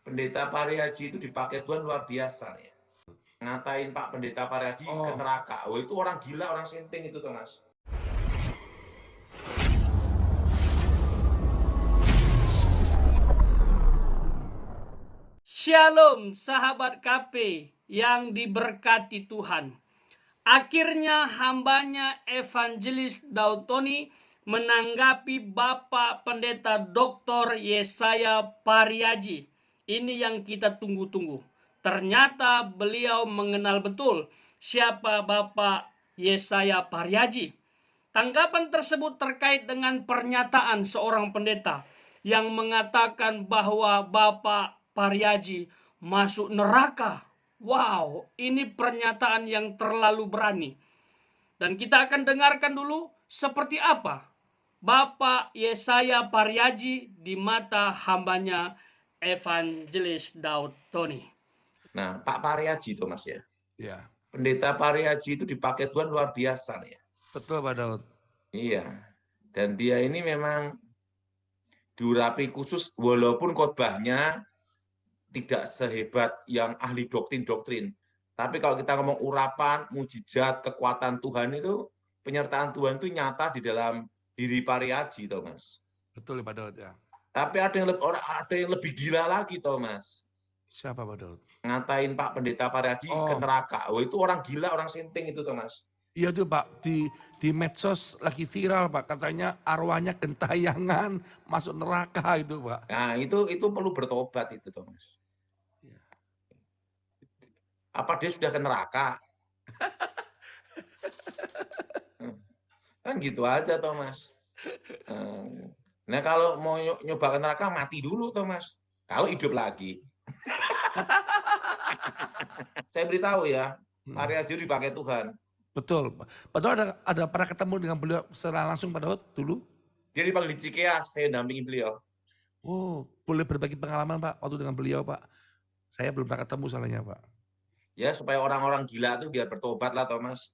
Pendeta Pariaji itu dipakai Tuhan luar biasa ya. Ngatain Pak Pendeta Pariaji ke neraka. Oh, itu orang gila, orang senting itu, Thomas. Shalom sahabat KP yang diberkati Tuhan. Akhirnya hambanya Evangelis Daud Tony menanggapi Bapak Pendeta Dr. Yesaya Pariaji. Ini yang kita tunggu-tunggu. Ternyata beliau mengenal betul siapa Bapak Yesaya Pariaji. Tanggapan tersebut terkait dengan pernyataan seorang pendeta yang mengatakan bahwa Bapak Pariaji masuk neraka. Wow, ini pernyataan yang terlalu berani. Dan kita akan dengarkan dulu seperti apa Bapak Yesaya Pariaji di mata hambanya Evangelis Daud Tony. Nah, Pak Pariaji, Thomas ya. Ya, Pendeta Pariaji itu dipakai Tuhan luar biasa ya. betul Pak Daud. Iya. Dan dia ini memang diurapi khusus walaupun khotbahnya tidak sehebat yang ahli doktrin-doktrin. Tapi kalau kita ngomong urapan, mujizat, kekuatan Tuhan itu, penyertaan Tuhan itu nyata di dalam diri Pariaji, Thomas. Betul Pak Daud ya. Tapi ada yang lebih gila lagi, Thomas. Siapa Pak Daud? Ngatain Pak Pendeta Pariaji ke neraka. Oh, itu orang gila, orang senting itu, Thomas. Iya tuh Pak, di medsos lagi viral Pak, katanya arwahnya gentayangan masuk neraka itu Pak. Nah, itu perlu bertobat itu, Thomas. Apa dia sudah ke neraka? Kan gitu aja, Thomas. Nah, kalau mau nyoba ke neraka, mati dulu, Thomas. Kalau hidup lagi. Saya beritahu ya, Pariaji dipakai Tuhan. Betul. Pak Daud ada pernah ketemu dengan beliau secara langsung Pak Daud dulu? Dia dipanggil di Cikeas, saya dampingi beliau. Oh, boleh berbagi pengalaman Pak waktu dengan beliau Pak? Saya belum pernah ketemu salahnya Pak. Ya, supaya orang-orang gila itu biar bertobat lah, Thomas.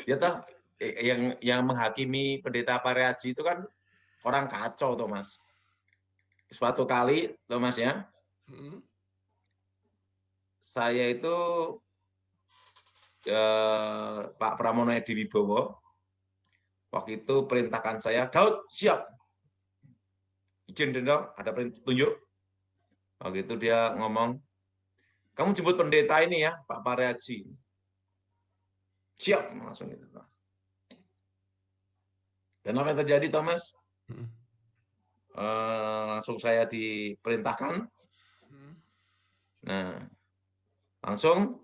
Ya toh, yang menghakimi Pendeta Pariaji itu kan orang kacau, Thomas. Suatu kali, Thomas ya, saya itu Pak Pramono Edi Wibowo, waktu itu perintahkan saya, Daud siap. Izin dong, ada perintah tunjuk. Waktu itu dia ngomong, kamu jemput pendeta ini ya, Pak Pariaji. Siap, langsung gitu. Dan apa yang terjadi, Thomas? Langsung saya diperintahkan. Nah, langsung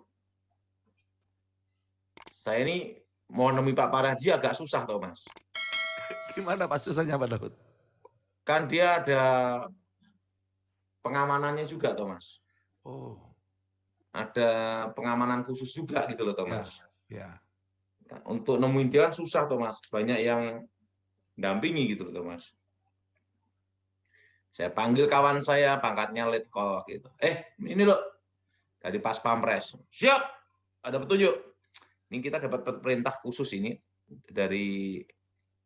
saya ini mau nemui Pak Pariaji agak susah, Thomas. Gimana Pak susahnya Pak Daud? Kan dia ada pengamanannya juga, Thomas. Oh. Ada pengamanan khusus juga gitu loh, Thomas. Ya. Nah, untuk nemuin dia kan susah, Thomas. Banyak yang dampingi gitu loh, Thomas. Saya panggil kawan saya, pangkatnya letkol gitu. Ini loh, dari Pas Pampres. Siap, ada petunjuk. Ini kita dapat perintah khusus ini dari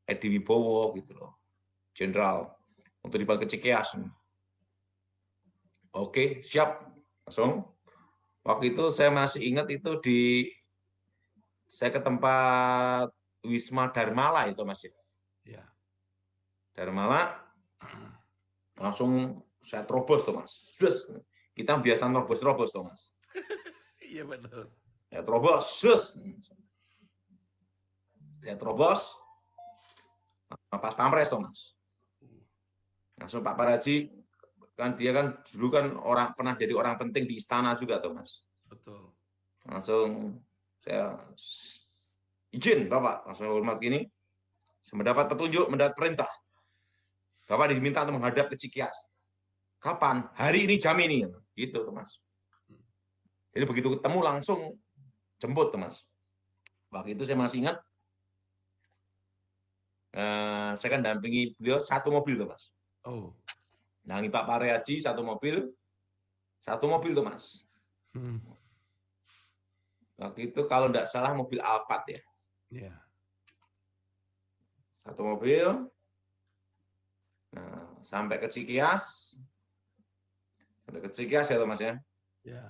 Edi Wibowo gitu loh, Jenderal, untuk dipanggil ke Cikeas. Oke, siap, langsung. Waktu itu saya masih ingat itu saya ke tempat Wisma Dharmala itu Mas ya. Dharmala, langsung saya terobos tuh Mas. Kita biasa terobos tuh Mas. Iya benar. Ya terobos, saya terobos, Pas Pampres tuh Mas. Langsung Pak Pariaji, kan dia kan dulu kan pernah jadi orang penting di istana juga tuh Mas. Betul. Langsung saya izin Bapak, langsung hormat gini. Saya mendapat petunjuk, mendapat perintah. Bapak diminta untuk menghadap ke Cikeas. Kapan? Hari ini, jam ini. Gitu tuh Mas. Jadi begitu ketemu langsung jemput tuh Mas. Waktu itu saya masih ingat, saya kan dampingi beliau satu mobil tuh Mas. Oh. Nah, ini Pak Pariaji satu mobil tuh Mas. Waktu itu kalau enggak salah mobil Alphard ya. Satu mobil. Nah, sampai ke Cikias. Sampai ke Cikias ya Thomas ya. Ya.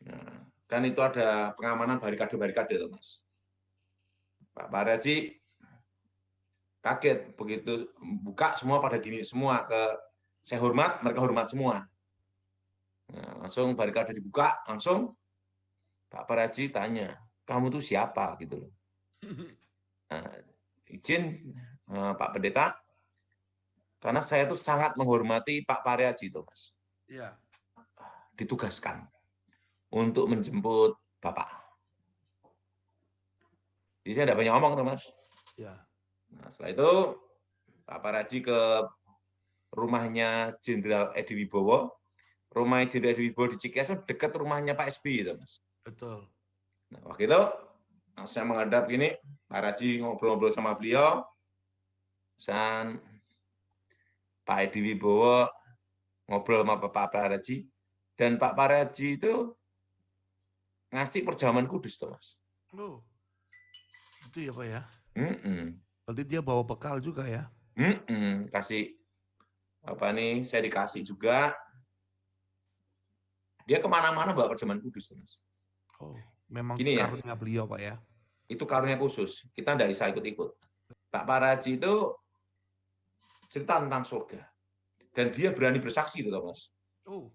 Nah, kan itu ada pengamanan barikade-barikade Thomas. Pak Paraji kaget begitu buka semua pada gini semua ke saya hormat, mereka hormat semua. Nah, langsung barikade dibuka, langsung Pak Paraji tanya, kamu tuh siapa gitu loh. Nah, izin Pak Pendeta, karena saya tuh sangat menghormati Pak Paraji Thomas. Ya. Ditugaskan untuk menjemput Bapak. Jadi saya tidak banyak ngomong Thomas. Ya. Nah, setelah itu Pak Paraji ke rumahnya Jenderal Edi Wibowo. Rumah Jenderal Edi Wibowo di Cikias dekat rumahnya Pak SBY, Thomas. Betul. Nah, waktu itu saya menghadap gini, Pak Paraji ngobrol-ngobrol sama beliau, dan Pak Edi Wibowo ngobrol sama Pak Paraji, dan Pak Paraji itu ngasih perjamuan kudus, Thomas. Oh, itu ya Pak ya. Mm-mm. Berarti dia bawa bekal juga ya. Kasih apa nih? Saya dikasih juga. Dia kemana-mana bawa perjamuan kudus, Thomas. Oh, memang Gini ya. karunia beliau Pak ya. Itu karunia khusus. Kita tidak bisa ikut-ikut. Pak Paraji itu cerita tentang surga. Dan dia berani bersaksi itu, Thomas. Oh.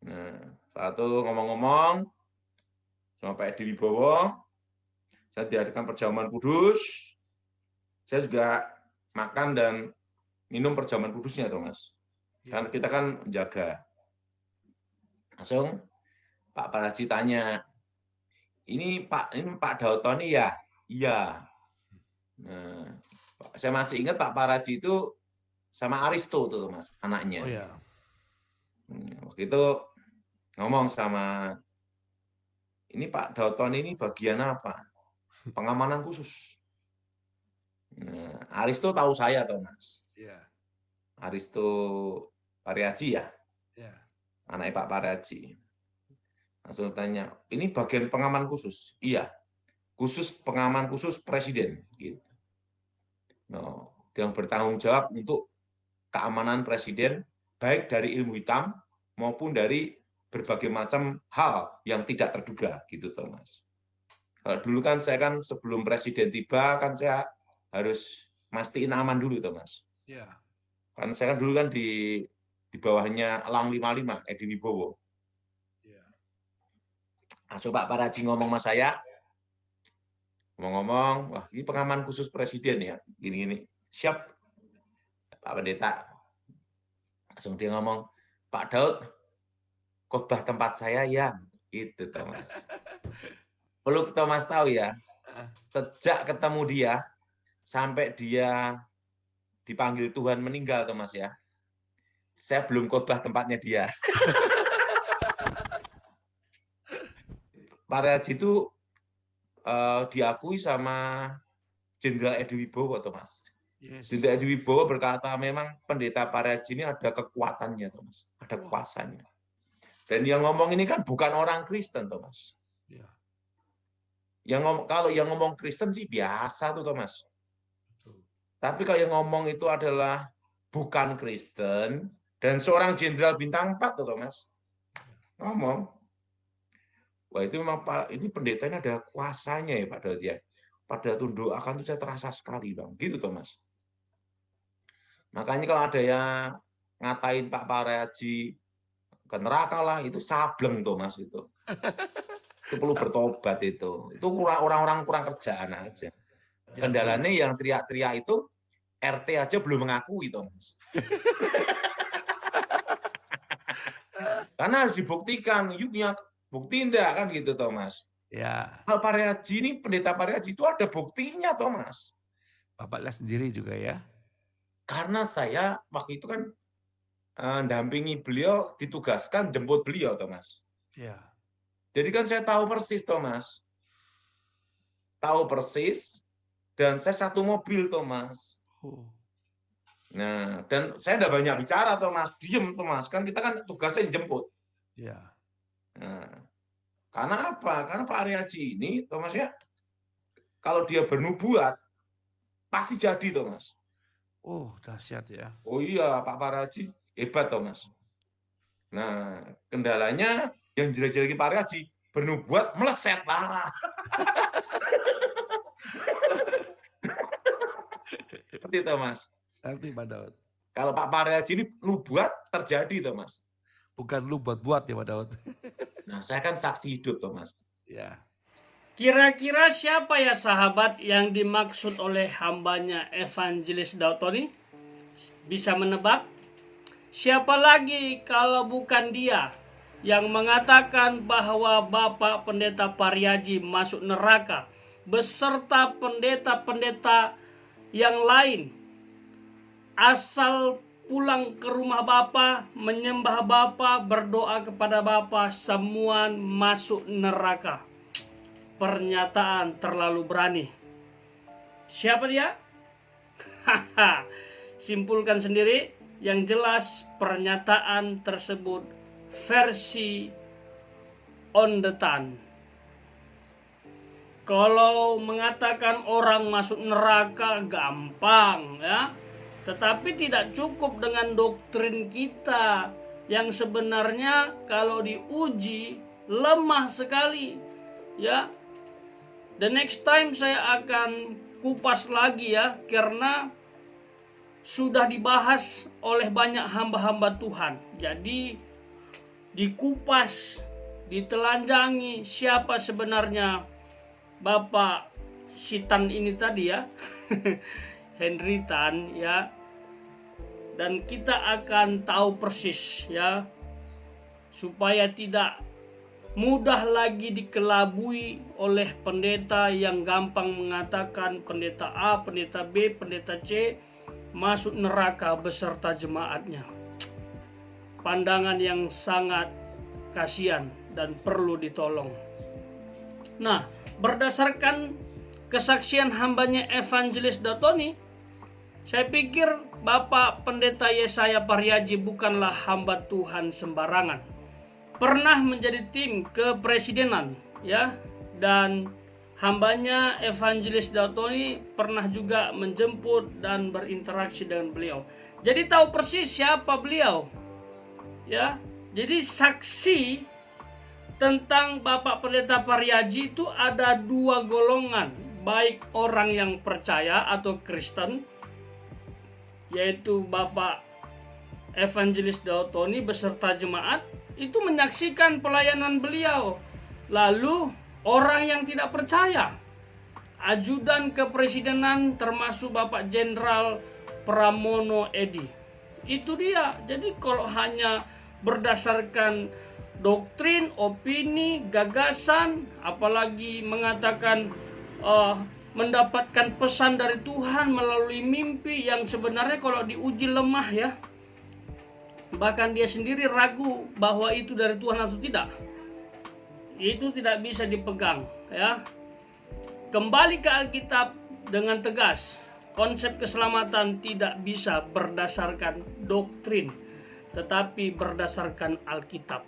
Nah, satu ngomong-ngomong sama Pak Edi Wibowo, saya diadakan perjamuan kudus. Saya juga makan dan minum perjamuan kudusnya, Thomas. Kan kita kan menjaga. Langsung Pak Paraji tanya, ini Pak Dautoni ya? Iya. Nah, saya masih ingat Pak Paraji itu sama Aristo tuh Mas, anaknya. Oh ya. Waktu itu ngomong sama ini Pak Dautoni ini bagian apa? Pengamanan khusus. Nah, Aristo tahu saya tuh Mas. Iya. Aristo Pariaji ya? Iya. Anaknya Pak Paraji. Langsung tanya, ini bagian pengaman khusus? Iya. Khusus pengaman khusus presiden gitu. No, yang bertanggung jawab untuk keamanan presiden baik dari ilmu hitam maupun dari berbagai macam hal yang tidak terduga gitu Thomas. Dulu kan saya kan sebelum presiden tiba kan saya harus mastiin aman dulu Thomas. Iya. Kan saya kan dulu kan di bawahnya Elang 55 Edi Wibowo. Iya. Langsung Pak Paraji ngomong sama saya, ngomong-ngomong, wah ini pengaman khusus presiden ya, gini-gini. Siap, Pak Pendeta. Langsung dia ngomong, Pak Daud, khotbah tempat saya ya, itu Thomas. Perlu Thomas tahu ya, sejak ketemu dia, sampai dia dipanggil Tuhan meninggal Thomas ya, saya belum khotbah tempatnya dia. Pak Raji itu diakui sama Jenderal Edi Wibowo, Thomas. Yes. Jenderal Edi Wibowo berkata memang pendeta Paraji ini ada kekuatannya, Thomas. Ada kuasanya. Dan yang ngomong ini kan bukan orang Kristen, Thomas. Ya. Kalau yang ngomong Kristen sih biasa tuh, Thomas. Betul. Tapi kalau yang ngomong itu adalah bukan Kristen dan seorang jenderal bintang 4 tuh, Thomas. Ngomong. Wah itu memang ini pendeta ini ada kuasanya ya Pak Daud ya. Pada tunduk akan itu saya terasa sekali Bang. Gitu Thomas. Makanya kalau ada yang ngatain Pak Paraji ke neraka lah, itu sableng Thomas itu. Itu perlu bertobat itu. Itu orang-orang kurang kerjaan aja. Kendalanya yang teriak-teriak itu RT aja belum mengakui Thomas. Karena harus dibuktikan, yuknya bukti enggak kan gitu Thomas. Ya. Hal Paraji ini pendeta Paraji itu ada buktinya Thomas. Bapak lihat sendiri juga ya. Karena saya waktu itu kan dampingi beliau, ditugaskan jemput beliau Thomas. Ya. Jadi kan saya tahu persis Thomas. Tahu persis dan saya satu mobil Thomas. Nah, dan saya enggak banyak bicara Thomas, diem Thomas. Kan kita kan tugasnya jemput. Ya. Nah, karena apa? Karena Pak Aryaji ini, Thomas ya, kalau dia bernubuat, pasti jadi, Thomas. Oh, dahsyat ya. Oh iya, Pak Paraji hebat toh Mas. Nah, kendalanya yang jelek-jelekin Pak Paraji bernubuat meleset lah. Seperti itu Mas. Nanti Pak Daud. Kalau Pak Paraji ini nubuat terjadi toh Mas. Bukan lu buat-buat ya Pak Daud. Nah, saya kan saksi hidup toh Mas. Ya. Kira-kira siapa ya sahabat yang dimaksud oleh hambanya Evangelis Dautoni? Bisa menebak? Siapa lagi kalau bukan dia yang mengatakan bahwa Bapak Pendeta Paryaji masuk neraka beserta pendeta-pendeta yang lain asal pulang ke rumah Bapa, menyembah Bapa, berdoa kepada Bapa, semua masuk neraka. Pernyataan terlalu berani. Siapa dia? Haha, simpulkan sendiri. Yang jelas pernyataan tersebut versi on the tan. Kalau mengatakan orang masuk neraka gampang ya, tetapi tidak cukup dengan doktrin kita yang sebenarnya kalau diuji lemah sekali ya. The next time saya akan kupas lagi ya, karena sudah dibahas oleh banyak hamba-hamba Tuhan. Jadi dikupas, ditelanjangi siapa sebenarnya Bapak Sitan ini tadi ya. Henry Tan ya. Dan kita akan tahu persis ya, supaya tidak mudah lagi dikelabui oleh pendeta yang gampang mengatakan pendeta A, pendeta B, pendeta C masuk neraka beserta jemaatnya. Pandangan yang sangat kasihan dan perlu ditolong. Nah, berdasarkan kesaksian hambanya Evangelis Dautoni, saya pikir Bapak Pendeta Yesaya Paryaji bukanlah hamba Tuhan sembarangan. Pernah menjadi tim kepresidenan ya, dan hambanya Evangelis Dautoni pernah juga menjemput dan berinteraksi dengan beliau. Jadi tahu persis siapa beliau. Ya, jadi saksi tentang Bapak Pendeta Paryaji itu ada dua golongan, baik orang yang percaya atau Kristen, yaitu Bapak Evangelis Dautoni beserta jemaat itu menyaksikan pelayanan beliau. Lalu orang yang tidak percaya, ajudan kepresidenan termasuk Bapak Jenderal Pramono Edi. Itu dia. Jadi kalau hanya berdasarkan doktrin, opini, gagasan, apalagi mengatakan mendapatkan pesan dari Tuhan melalui mimpi yang sebenarnya kalau diuji lemah ya, bahkan dia sendiri ragu bahwa itu dari Tuhan atau tidak, itu tidak bisa dipegang ya. Kembali ke Alkitab dengan tegas, konsep keselamatan tidak bisa berdasarkan doktrin, tetapi berdasarkan Alkitab.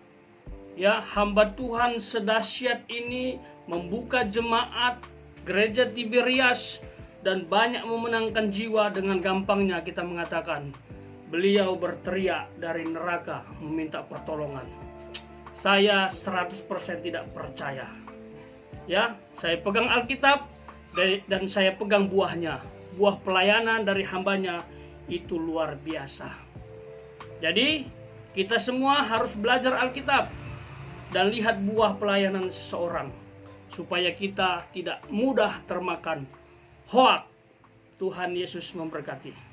Ya, hamba Tuhan sedahsyat ini membuka jemaat gereja Tiberias dan banyak memenangkan jiwa. Dengan gampangnya kita mengatakan beliau berteriak dari neraka meminta pertolongan. Saya 100% tidak percaya. Ya, saya pegang Alkitab dan saya pegang buahnya. Buah pelayanan dari hambanya itu luar biasa. Jadi kita semua harus belajar Alkitab dan lihat buah pelayanan seseorang supaya kita tidak mudah termakan hoak. Tuhan Yesus memberkati.